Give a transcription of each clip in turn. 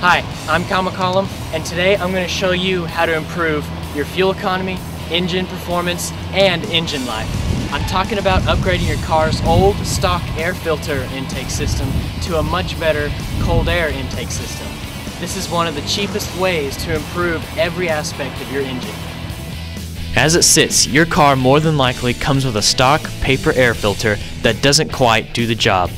Hi, I'm Kyle McCollum, and today I'm going to show you how to improve your fuel economy, engine performance, and engine life. I'm talking about upgrading your car's old stock air filter intake system to a much better cold air intake system. This is one of the cheapest ways to improve every aspect of your engine. As it sits, your car more than likely comes with a stock paper air filter that doesn't quite do the job.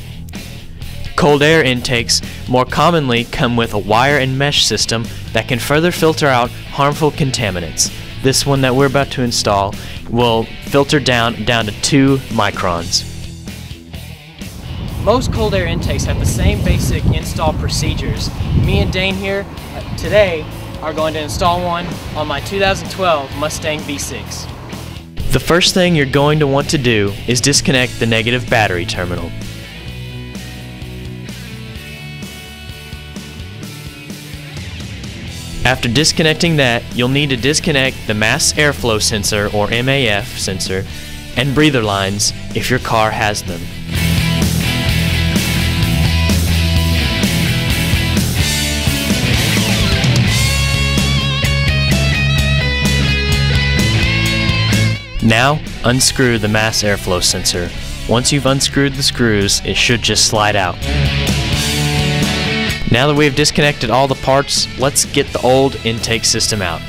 Cold air intakes more commonly come with a wire and mesh system that can further filter out harmful contaminants. This one that we're about to install will filter down to 2 microns. Most cold air intakes have the same basic install procedures. Me and Dane here today are going to install one on my 2012 Mustang V6. The first thing you're going to want to do is disconnect the negative battery terminal. After disconnecting that, you'll need to disconnect the mass airflow sensor or MAF sensor and breather lines if your car has them. Now, unscrew the mass airflow sensor. Once you've unscrewed the screws, it should just slide out. Now that we have disconnected all the parts, let's get the old intake system out.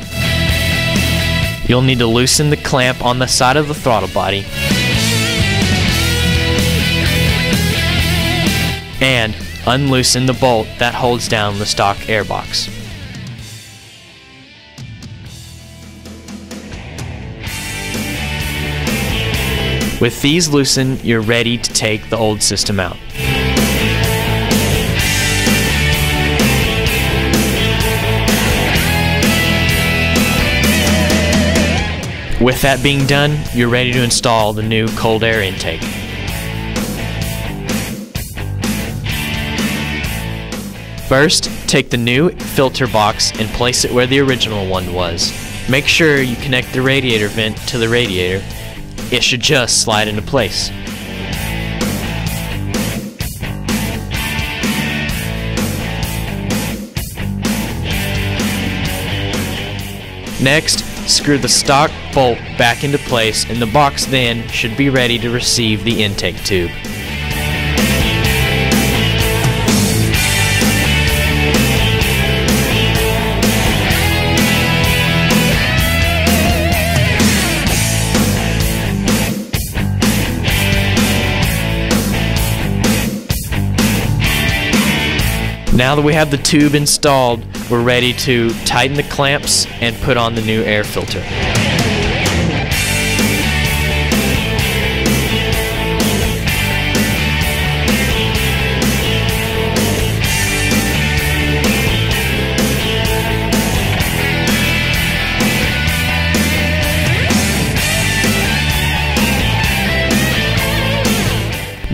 You'll need to loosen the clamp on the side of the throttle body and unloosen the bolt that holds down the stock airbox. With these loosened, you're ready to take the old system out. With that being done, you're ready to install the new cold air intake. First, take the new filter box and place it where the original one was. Make sure you connect the radiator vent to the radiator. It should just slide into place. Next, screw the stock bolt back into place, and the box then should be ready to receive the intake tube. Now that we have the tube installed, we're ready to tighten the clamps and put on the new air filter.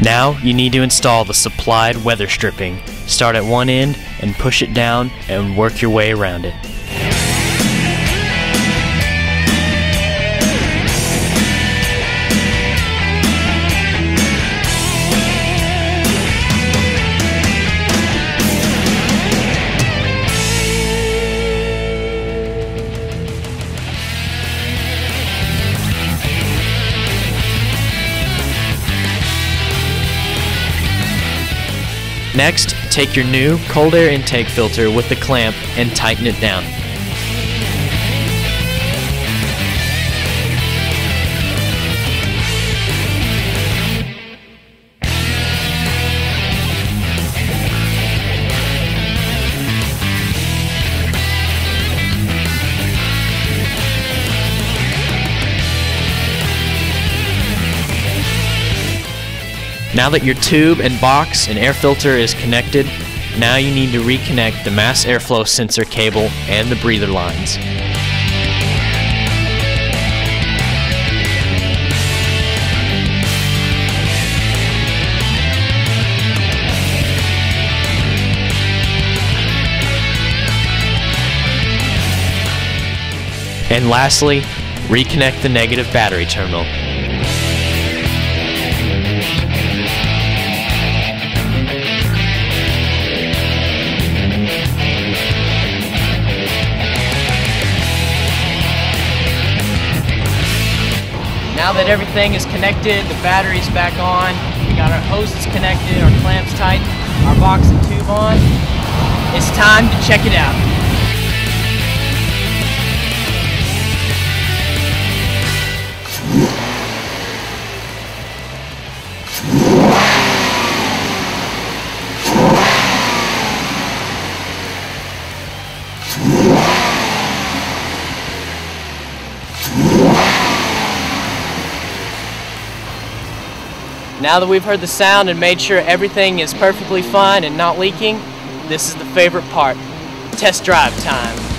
Now you need to install the supplied weather stripping. Start at one end and push it down and work your way around it. Next, take your new cold air intake filter with the clamp and tighten it down. Now that your tube and box and air filter is connected, now you need to reconnect the mass airflow sensor cable and the breather lines. And lastly, reconnect the negative battery terminal. Now that everything is connected, the battery's back on, we got our hoses connected, our clamps tight, our box and tube on, it's time to check it out. Now that we've heard the sound and made sure everything is perfectly fine and not leaking, this is the favorite part, test drive time.